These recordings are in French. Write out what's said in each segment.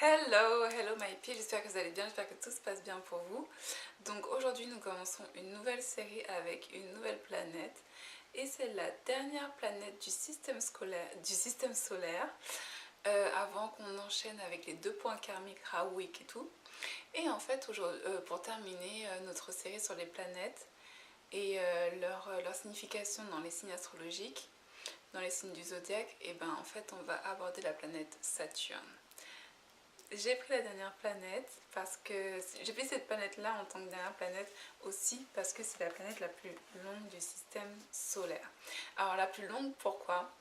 Hello, hello my people, j'espère que vous allez bien, j'espère que tout se passe bien pour vous. Donc aujourd'hui nous commençons une nouvelle série avec une nouvelle planète et c'est la dernière planète du système solaire avant qu'on enchaîne avec les deux points karmiques Rawick et tout. Et en fait pour terminer notre série sur les planètes et leur signification dans les signes astrologiques, dans les signes du zodiaque, et ben en fait on va aborder la planète Saturne. J'ai pris la dernière planète parce que j'ai pris cette planète-là en tant que dernière planète aussi parce que c'est la planète la plus longue du système solaire. Alors la plus longue, pourquoi?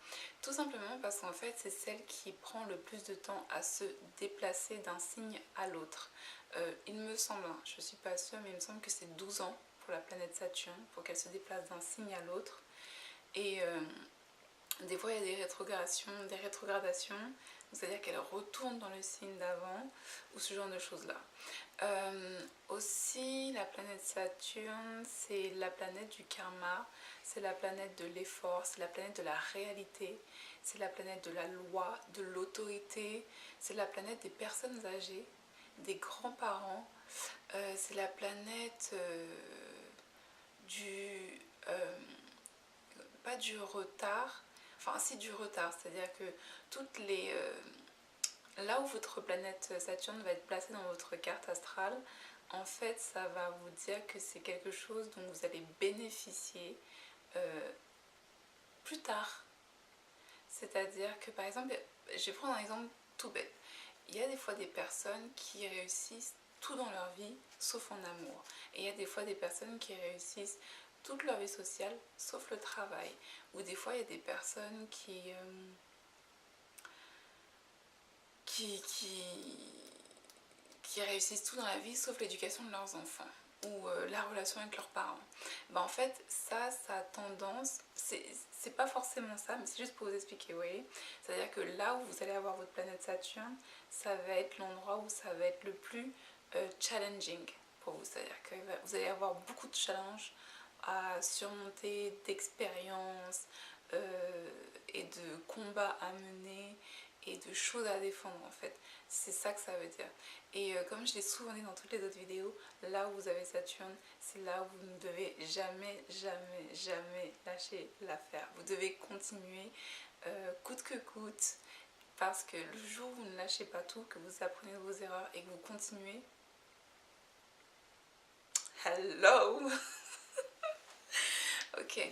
Tout simplement parce qu'en fait c'est celle qui prend le plus de temps à se déplacer d'un signe à l'autre. Il me semble, je ne suis pas sûre, mais il me semble que c'est 12 ans pour la planète Saturne pour qu'elle se déplace d'un signe à l'autre. Et des fois il y a des rétrogradations, c'est-à-dire qu'elle retourne dans le signe d'avant ou ce genre de choses-là. Aussi, la planète Saturne, c'est la planète du karma, c'est la planète de l'effort, c'est la planète de la réalité, c'est la planète de la loi, de l'autorité, c'est la planète des personnes âgées, des grands-parents, c'est la planète du... pas du retard, enfin si du retard, c'est-à-dire que toutes les... là où votre planète Saturne va être placée dans votre carte astrale, en fait ça va vous dire que c'est quelque chose dont vous allez bénéficier plus tard. C'est-à-dire que par exemple, je vais prendre un exemple tout bête. Il y a des fois des personnes qui réussissent tout dans leur vie sauf en amour. Et il y a des fois des personnes qui réussissent toute leur vie sociale sauf le travail. Ou des fois il y a des personnes qui réussissent tout dans la vie sauf l'éducation de leurs enfants ou la relation avec leurs parents. Ben en fait, ça a tendance, c'est pas forcément ça, mais c'est juste pour vous expliquer, vous voyez. C'est-à-dire que là où vous allez avoir votre planète Saturne, ça va être l'endroit où ça va être le plus challenging pour vous. C'est-à-dire que vous allez avoir beaucoup de challenges à surmonter, d'expériences et de combats à mener et de choses à défendre en fait. C'est ça que ça veut dire. Et comme je l'ai souvent dit dans toutes les autres vidéos, là où vous avez Saturne, c'est là où vous ne devez jamais, jamais, jamais lâcher l'affaire. Vous devez continuer coûte que coûte, parce que le jour où vous ne lâchez pas tout, que vous apprenez vos erreurs et que vous continuez, hello. Ok,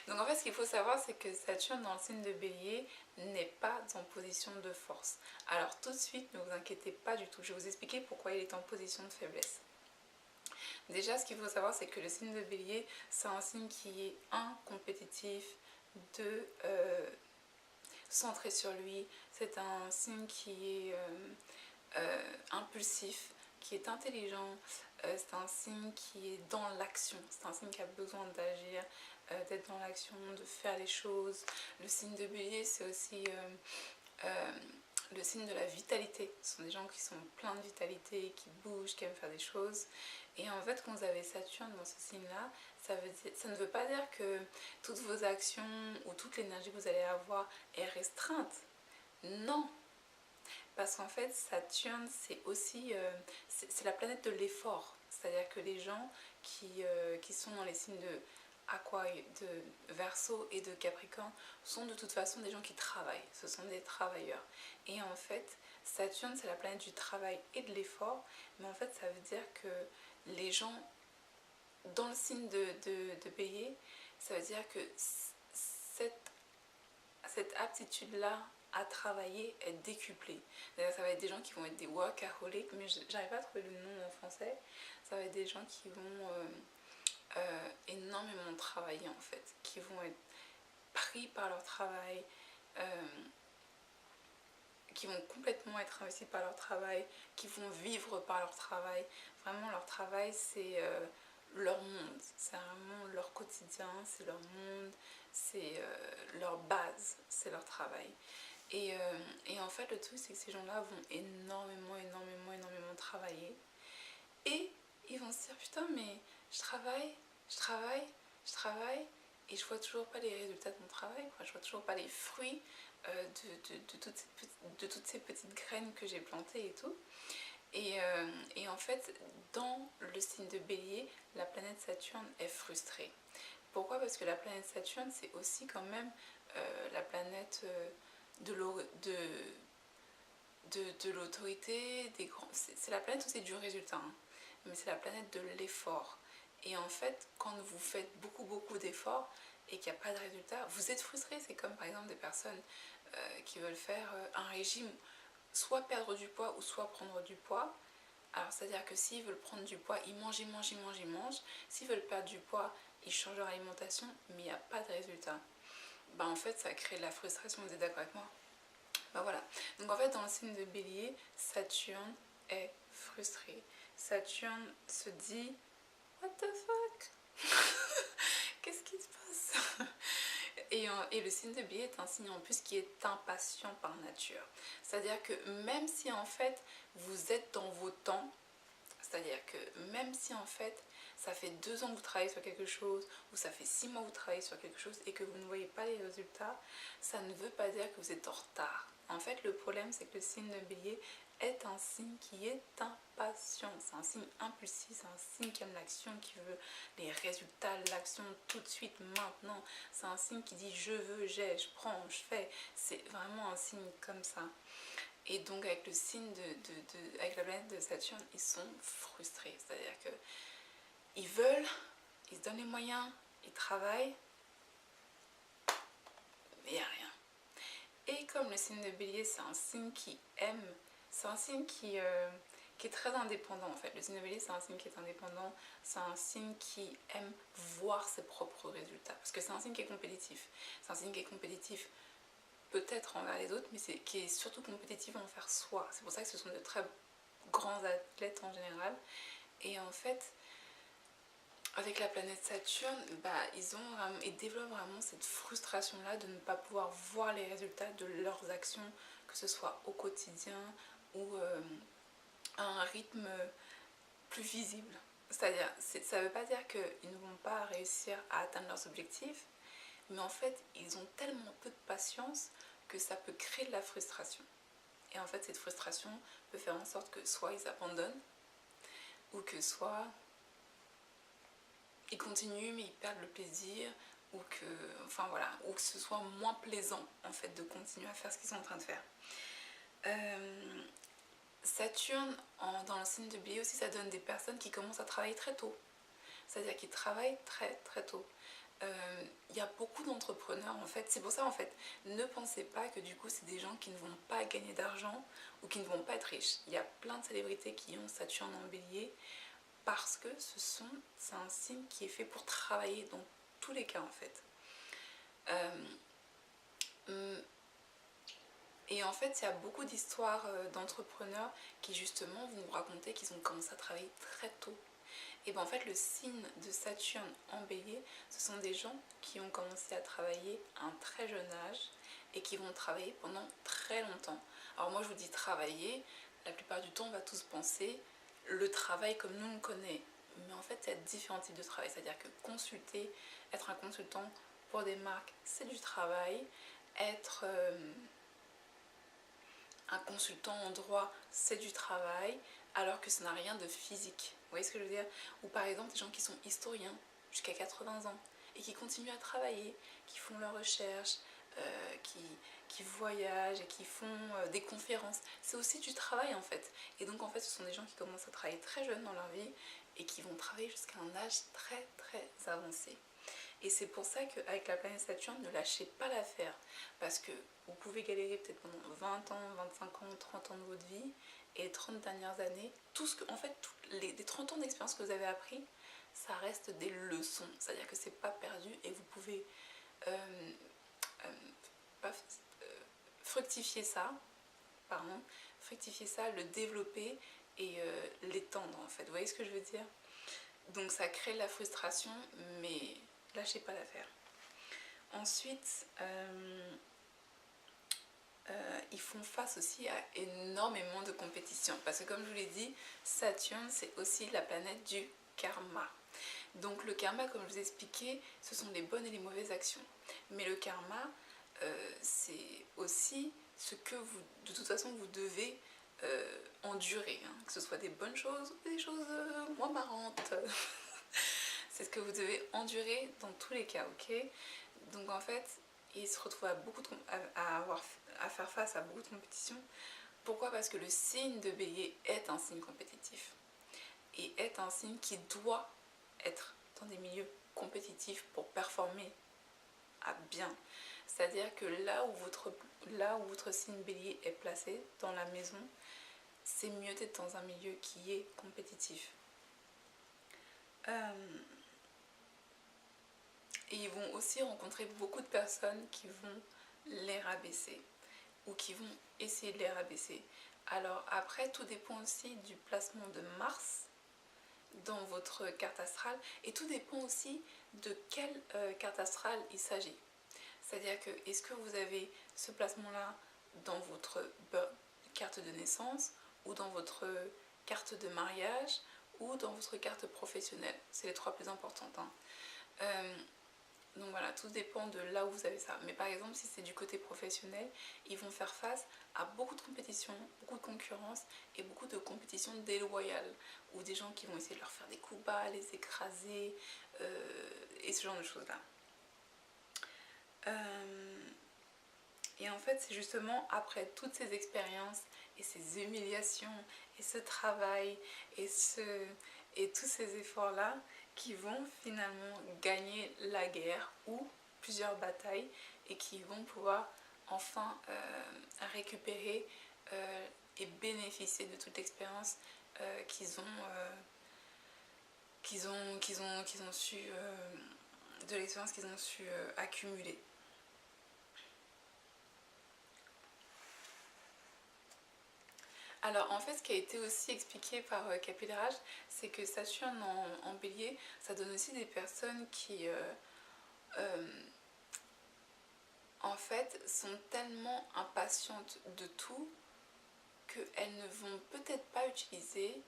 donc en fait ce qu'il faut savoir c'est que Saturne dans le signe de Bélier n'est pas en position de force. Alors tout de suite ne vous inquiétez pas du tout, je vais vous expliquer pourquoi il est en position de faiblesse. Déjà ce qu'il faut savoir c'est que le signe de Bélier c'est un signe qui est compétitif, centré sur lui, c'est un signe qui est impulsif, qui est intelligent, c'est un signe qui est dans l'action, c'est un signe qui a besoin d'agir, d'être dans l'action, de faire les choses. Le signe de Bélier, c'est aussi le signe de la vitalité. Ce sont des gens qui sont pleins de vitalité, qui bougent, qui aiment faire des choses. Et en fait, quand vous avez Saturne dans ce signe-là, ça ne veut pas dire que toutes vos actions ou toute l'énergie que vous allez avoir est restreinte. Non, parce qu'en fait, Saturne, c'est aussi c'est la planète de l'effort. C'est-à-dire que les gens qui sont dans les signes de Verseau et de Capricorne sont de toute façon des gens qui travaillent. Ce sont des travailleurs. Et en fait, Saturne, c'est la planète du travail et de l'effort. Mais en fait, ça veut dire que les gens dans le signe de Bélier, ça veut dire que cette aptitude-là à travailler est décuplée. D'ailleurs, ça va être des gens qui vont être des workaholics, mais j'arrive pas à trouver le nom en français. Ça va être des gens qui vont énormément travailler en fait, qui vont être pris par leur travail, qui vont complètement être investis par leur travail, qui vont vivre par leur travail. Vraiment, leur travail, c'est leur monde, c'est vraiment leur quotidien, c'est leur monde, c'est leur base, c'est leur travail. Et en fait, le truc, c'est que ces gens-là vont énormément travailler. Et ils vont se dire, putain, mais je travaille, et je vois toujours pas les résultats de mon travail, quoi. Je vois toujours pas les fruits de toutes ces petites graines que j'ai plantées et tout. Et en fait, dans le signe de Bélier, la planète Saturne est frustrée. Pourquoi? Parce que la planète Saturne, c'est aussi quand même la planète de l'autorité, c'est la planète aussi du résultat, hein, mais c'est la planète de l'effort. Et en fait, quand vous faites beaucoup d'efforts et qu'il n'y a pas de résultat, vous êtes frustré. C'est comme par exemple des personnes qui veulent faire un régime, soit perdre du poids ou soit prendre du poids. Alors c'est-à-dire que s'ils veulent prendre du poids, ils mangent. S'ils veulent perdre du poids, ils changent leur alimentation, mais il n'y a pas de résultat. Bah en fait, ça crée de la frustration, vous êtes d'accord avec moi? Bah voilà. Donc en fait, dans le signe de Bélier, Saturne est frustré. Saturne se dit what the fuck. Qu'est-ce qui se passe? Et le signe de Bélier est un signe en plus qui est impatient par nature. C'est-à-dire que même si en fait vous êtes dans vos temps, c'est-à-dire que même si en fait ça fait 2 ans que vous travaillez sur quelque chose ou ça fait 6 mois que vous travaillez sur quelque chose et que vous ne voyez pas les résultats, ça ne veut pas dire que vous êtes en retard. En fait, le problème, c'est que le signe de Bélier est un signe qui est impatient. C'est un signe impulsif, c'est un signe qui aime l'action, qui veut les résultats, l'action tout de suite, maintenant. C'est un signe qui dit je veux, j'ai, je prends, je fais. C'est vraiment un signe comme ça. Et donc avec le signe avec la planète de Saturne, ils sont frustrés. C'est-à-dire que ils veulent, ils se donnent les moyens, ils travaillent, mais il n'y a rien. Et comme le signe de Bélier, c'est un signe qui aime, c'est un signe qui est très indépendant en fait. Le signe de Bélier, c'est un signe qui est indépendant, c'est un signe qui aime voir ses propres résultats. Parce que c'est un signe qui est compétitif. C'est un signe qui est compétitif peut-être envers les autres, mais qui est surtout compétitif envers soi. C'est pour ça que ce sont de très grands athlètes en général. Et en fait, avec la planète Saturne, ils développent vraiment cette frustration-là de ne pas pouvoir voir les résultats de leurs actions, que ce soit au quotidien ou à un rythme plus visible. C'est-à-dire, ça ne veut pas dire qu'ils ne vont pas réussir à atteindre leurs objectifs, mais en fait, ils ont tellement peu de patience que ça peut créer de la frustration. Et en fait, cette frustration peut faire en sorte que soit ils abandonnent, ou que soit ils continuent mais ils perdent le plaisir, ou que, enfin voilà, ou que ce soit moins plaisant en fait de continuer à faire ce qu'ils sont en train de faire. Saturne dans le signe de Bélier aussi, ça donne des personnes qui commencent à travailler très tôt, c'est-à-dire qu'ils travaillent très tôt. Il y a beaucoup d'entrepreneurs en fait, c'est pour ça en fait, ne pensez pas que du coup c'est des gens qui ne vont pas gagner d'argent ou qui ne vont pas être riches. Il y a plein de célébrités qui ont Saturne en Bélier parce que c'est un signe qui est fait pour travailler dans tous les cas en fait. Et en fait, il y a beaucoup d'histoires d'entrepreneurs qui justement vont vous raconter qu'ils ont commencé à travailler très tôt. Et bien en fait, le signe de Saturne en Bélier, ce sont des gens qui ont commencé à travailler à un très jeune âge et qui vont travailler pendant très longtemps. Alors moi, je vous dis travailler, la plupart du temps, on va tous penser le travail comme nous le connaissons. Mais en fait, il y a différents types de travail. C'est-à-dire que consulter, être un consultant pour des marques, c'est du travail. Être un consultant en droit, c'est du travail, alors que ça n'a rien de physique. Vous voyez ce que je veux dire? Ou par exemple, des gens qui sont historiens jusqu'à 80 ans et qui continuent à travailler, qui font leurs recherches, qui voyagent et qui font des conférences. C'est aussi du travail en fait. Et donc en fait, ce sont des gens qui commencent à travailler très jeunes dans leur vie et qui vont travailler jusqu'à un âge très avancé. Et c'est pour ça qu'avec la planète Saturne, ne lâchez pas l'affaire. Parce que vous pouvez galérer peut-être pendant 20 ans, 25 ans, 30 ans de votre vie. Et les 30 dernières années, les 30 ans d'expérience que vous avez appris, ça reste des leçons. C'est-à-dire que c'est pas perdu et vous pouvez fructifier ça, le développer et l'étendre en fait. Vous voyez ce que je veux dire? Donc ça crée de la frustration, mais lâchez pas l'affaire. Ensuite, ils font face aussi à énormément de compétition. Parce que comme je vous l'ai dit, Saturne, c'est aussi la planète du karma. Donc le karma, comme je vous ai expliqué, ce sont les bonnes et les mauvaises actions. Mais le karma, c'est aussi ce que vous, de toute façon, vous devez endurer, hein, que ce soit des bonnes choses ou des choses moins marrantes. C'est ce que vous devez endurer dans tous les cas, ok? Donc en fait, il se retrouve à faire face à beaucoup de compétition. Pourquoi? Parce que le signe de bélier est un signe compétitif et est un signe qui doit être dans des milieux compétitifs pour performer à bien. C'est-à-dire que là où votre signe bélier est placé dans la maison, c'est mieux d'être dans un milieu qui est compétitif. Et ils vont aussi rencontrer beaucoup de personnes qui vont les rabaisser ou qui vont essayer de les rabaisser. Alors après, tout dépend aussi du placement de Mars dans votre carte astrale et tout dépend aussi de quelle carte astrale il s'agit. C'est-à-dire que est-ce que vous avez ce placement-là dans votre carte de naissance ou dans votre carte de mariage ou dans votre carte professionnelle. C'est les trois plus importantes. Donc voilà, tout dépend de là où vous avez ça. Mais par exemple, si c'est du côté professionnel, ils vont faire face à beaucoup de compétition, beaucoup de concurrence et beaucoup de compétition déloyale. Ou des gens qui vont essayer de leur faire des coups bas, les écraser et ce genre de choses-là. Et en fait, c'est justement après toutes ces expériences et ces humiliations et ce travail et tous ces efforts-là qui vont finalement gagner la guerre ou plusieurs batailles et qui vont pouvoir enfin récupérer et bénéficier de toute l'expérience qu'ils ont su de l'expérience qu'ils ont su accumuler. Alors en fait, ce qui a été aussi expliqué par Capillarage, c'est que Saturne en bélier, ça donne aussi des personnes qui en fait sont tellement impatientes de tout qu'elles ne vont peut-être pas utiliser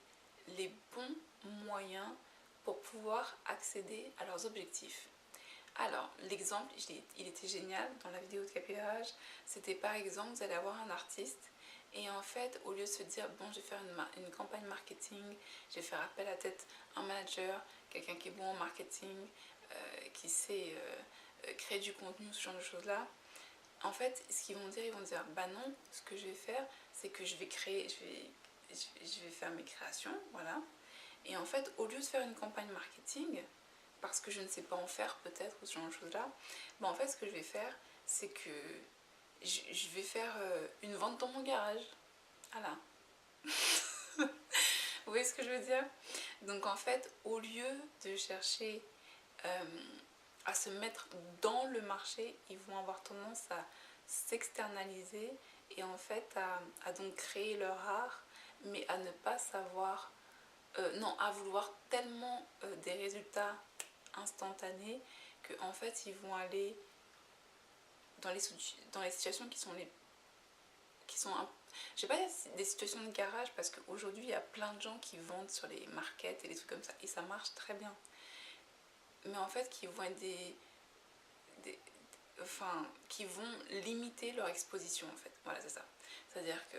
les bons moyens pour pouvoir accéder à leurs objectifs. Alors, l'exemple, il était génial dans la vidéo de Capillarage, c'était par exemple, vous allez avoir un artiste et en fait, au lieu de se dire, bon, je vais faire une campagne marketing, je vais faire appel à peut-être un manager, quelqu'un qui est bon en marketing, qui sait créer du contenu, ce genre de choses-là, en fait, ce qu'ils vont dire, ils vont dire, bah non, ce que je vais faire, c'est que je vais faire mes créations, voilà. Et en fait, au lieu de faire une campagne marketing, parce que je ne sais pas en faire peut-être, ou ce genre de choses-là, bah en fait, ce que je vais faire, c'est que je vais faire une vente dans mon garage. Voilà. Vous voyez ce que je veux dire? Donc en fait, au lieu de chercher à se mettre dans le marché, ils vont avoir tendance à s'externaliser et en fait à donc créer leur art, mais à ne pas savoir, non, à vouloir tellement des résultats instantanés que en fait ils vont aller dans les situations qui sont je sais pas des situations de garage parce qu'aujourd'hui il y a plein de gens qui vendent sur les markets et des trucs comme ça et ça marche très bien, mais en fait qui vont être qui vont limiter leur exposition en fait. Voilà, c'est ça. C'est-à-dire que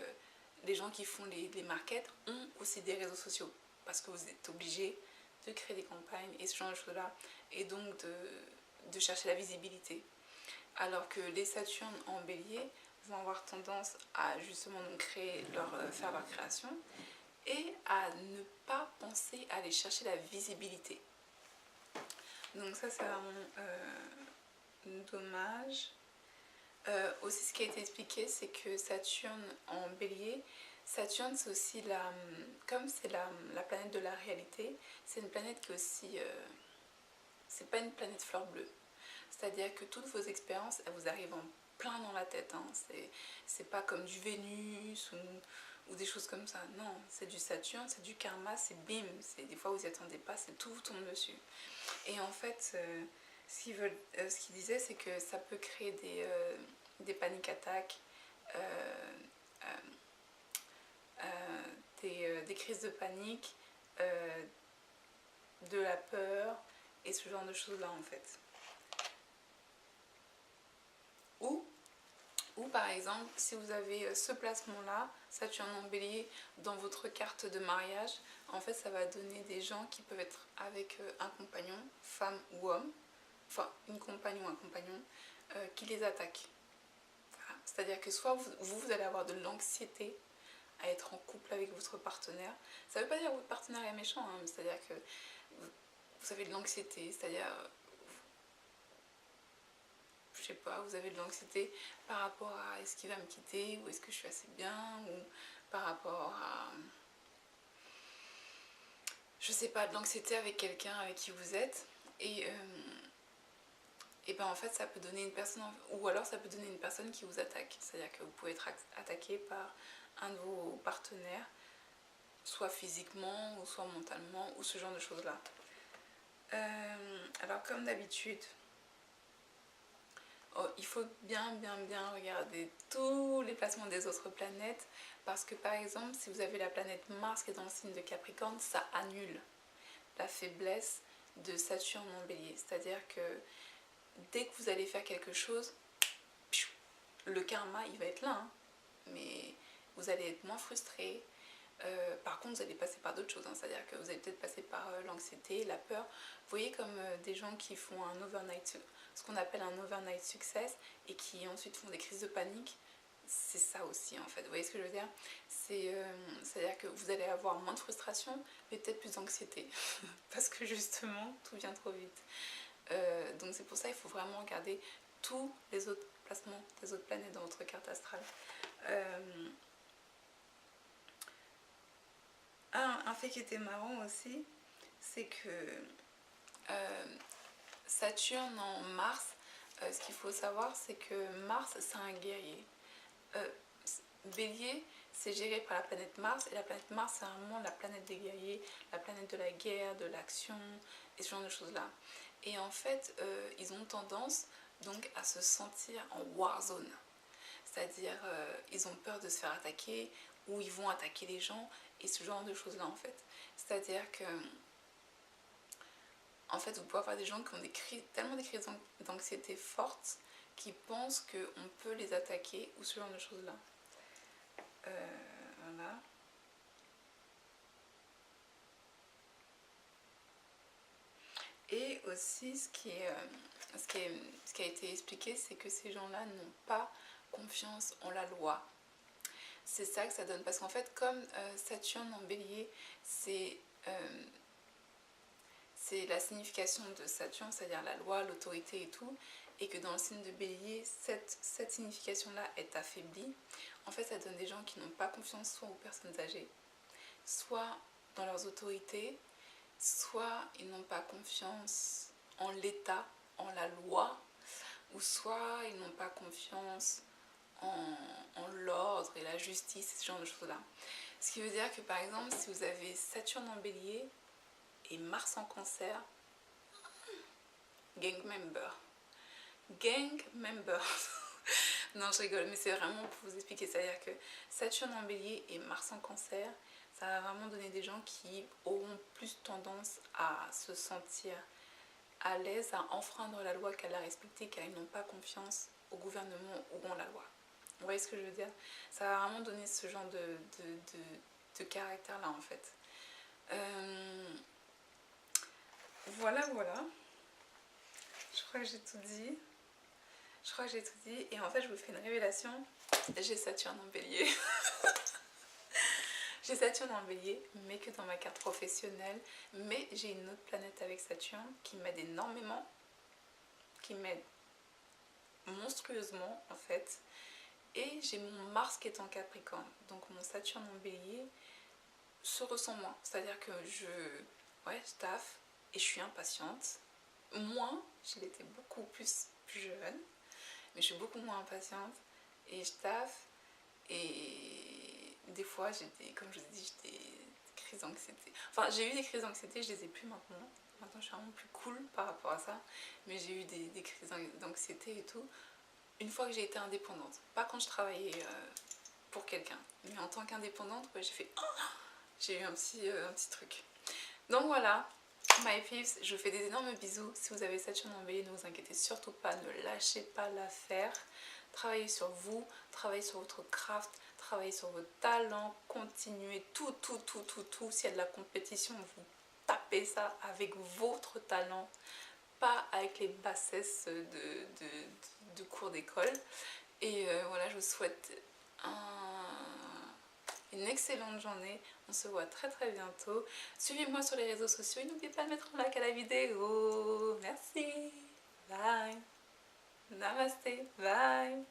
les gens qui font les markets ont aussi des réseaux sociaux parce que vous êtes obligés de créer des campagnes et ce genre de choses-là et donc de chercher la visibilité. Alors que les Saturnes en bélier vont avoir tendance à justement donc faire leur création et à ne pas penser à aller chercher la visibilité. Donc ça c'est vraiment dommage. Aussi ce qui a été expliqué, c'est que Saturne en bélier, Saturne c'est aussi comme c'est la planète de la réalité, c'est une planète qui aussi, c'est pas une planète fleur bleue. C'est-à-dire que toutes vos expériences, elles vous arrivent en plein dans la tête. Hein. C'est pas comme du Vénus ou des choses comme ça. Non, c'est du Saturne, c'est du karma, c'est bim. Des fois vous n'y attendez pas, c'est tout vous tombe dessus. Et en fait, ce qu'ils disaient, c'est que ça peut créer des paniques attaques, des crises de panique, de la peur et ce genre de choses-là en fait. Ou Ou par exemple, si vous avez ce placement-là, Saturne en bélier, dans votre carte de mariage, en fait ça va donner des gens qui peuvent être avec un compagnon, femme ou homme, enfin une compagne ou un compagnon, qui les attaque. Voilà. C'est-à-dire que soit vous allez avoir de l'anxiété à être en couple avec votre partenaire. Ça ne veut pas dire que votre partenaire est méchant, hein, c'est-à-dire que vous avez de l'anxiété, c'est-à-dire je sais pas, vous avez de l'anxiété par rapport à est-ce qu'il va me quitter ou est-ce que je suis assez bien, ou par rapport à, je sais pas, de l'anxiété avec quelqu'un avec qui vous êtes, et ben en fait ça peut donner une personne, ou alors ça peut donner une personne qui vous attaque, c'est-à-dire que vous pouvez être attaqué par un de vos partenaires, soit physiquement ou soit mentalement ou ce genre de choses là. Alors comme d'habitude, il faut bien regarder tous les placements des autres planètes, parce que par exemple si vous avez la planète Mars qui est dans le signe de Capricorne, ça annule la faiblesse de Saturne en bélier, c'est à dire que dès que vous allez faire quelque chose, le karma il va être là, hein, mais vous allez être moins frustré. Par contre vous allez passer par d'autres choses, hein, c'est à dire que vous allez peut-être passer par l'anxiété, la peur. Vous voyez comme des gens qui font un overnight, ce qu'on appelle un overnight success, et qui ensuite font des crises de panique. C'est ça aussi en fait, vous voyez ce que je veux dire, c'est-à-dire que vous allez avoir moins de frustration mais peut-être plus d'anxiété parce que justement tout vient trop vite. Donc c'est pour ça qu'il faut vraiment regarder tous les autres placements des autres planètes dans votre carte astrale. Un fait qui était marrant aussi, c'est que Saturne en Mars, ce qu'il faut savoir, c'est que Mars, c'est un guerrier. Bélier, c'est géré par la planète Mars, et la planète Mars, c'est vraiment la planète des guerriers, la planète de la guerre, de l'action, et ce genre de choses-là. Et en fait, ils ont tendance donc à se sentir en warzone. C'est-à-dire, ils ont peur de se faire attaquer, ou ils vont attaquer les gens, et ce genre de choses-là en fait. C'est-à-dire que, en fait, vous pouvez avoir des gens qui ont tellement des crises d'anxiété fortes, qui pensent qu'on peut les attaquer, ou ce genre de choses-là. Voilà. Et aussi, ce qui a été expliqué, c'est que ces gens-là n'ont pas confiance en la loi. C'est ça que ça donne. Parce qu'en fait, comme Saturne en bélier, c'est la signification de Saturne, c'est-à-dire la loi, l'autorité et tout, et que dans le signe de bélier, cette signification-là est affaiblie. En fait, ça donne des gens qui n'ont pas confiance soit aux personnes âgées, soit dans leurs autorités, soit ils n'ont pas confiance en l'État, en la loi, ou soit ils n'ont pas confiance en l'ordre et la justice, ce genre de choses-là. Ce qui veut dire que par exemple, si vous avez Saturne en bélier et Mars en cancer, gang member. Gang member. Non, je rigole, mais c'est vraiment pour vous expliquer. C'est-à-dire que Saturne en bélier et Mars en cancer, ça va vraiment donner des gens qui auront plus tendance à se sentir à l'aise à enfreindre la loi qu'à la respecter, car ils n'ont pas confiance au gouvernement ou en la loi. Vous voyez ce que je veux dire? Ça va vraiment donner ce genre de caractère-là, en fait. Voilà. Je crois que j'ai tout dit. Et en fait, je vous fais une révélation. J'ai Saturne en bélier. J'ai Saturne en bélier, mais que dans ma carte professionnelle. Mais j'ai une autre planète avec Saturne qui m'aide énormément. Qui m'aide monstrueusement, en fait. Et j'ai mon Mars qui est en Capricorne. Donc mon Saturne en bélier se ressent moins. C'est-à-dire que je taffe et je suis impatiente. Moins, je l'étais beaucoup plus jeune. Mais je suis beaucoup moins impatiente. Et je taffe. Et des fois, comme je vous ai dit, j'ai des crises d'anxiété. Enfin, j'ai eu des crises d'anxiété, je les ai plus maintenant. Maintenant, je suis vraiment plus cool par rapport à ça. Mais j'ai eu des crises d'anxiété et tout. Une fois que j'ai été indépendante. Pas quand je travaillais pour quelqu'un. Mais en tant qu'indépendante, j'ai fait... Oh, j'ai eu un petit truc. Donc voilà, my peeps, je vous fais des énormes bisous. Si vous avez Saturne en bélier, ne vous inquiétez surtout pas, ne lâchez pas l'affaire. Travaillez sur vous, travaillez sur votre craft, travaillez sur vos talents, continuez tout. S'il y a de la compétition, vous tapez ça avec votre talent, pas avec les bassesses de cours d'école. Et voilà, je vous souhaite une excellente journée. On se voit très bientôt. Suivez-moi sur les réseaux sociaux et n'oubliez pas de mettre un like à la vidéo. Merci. Bye. Namaste. Bye.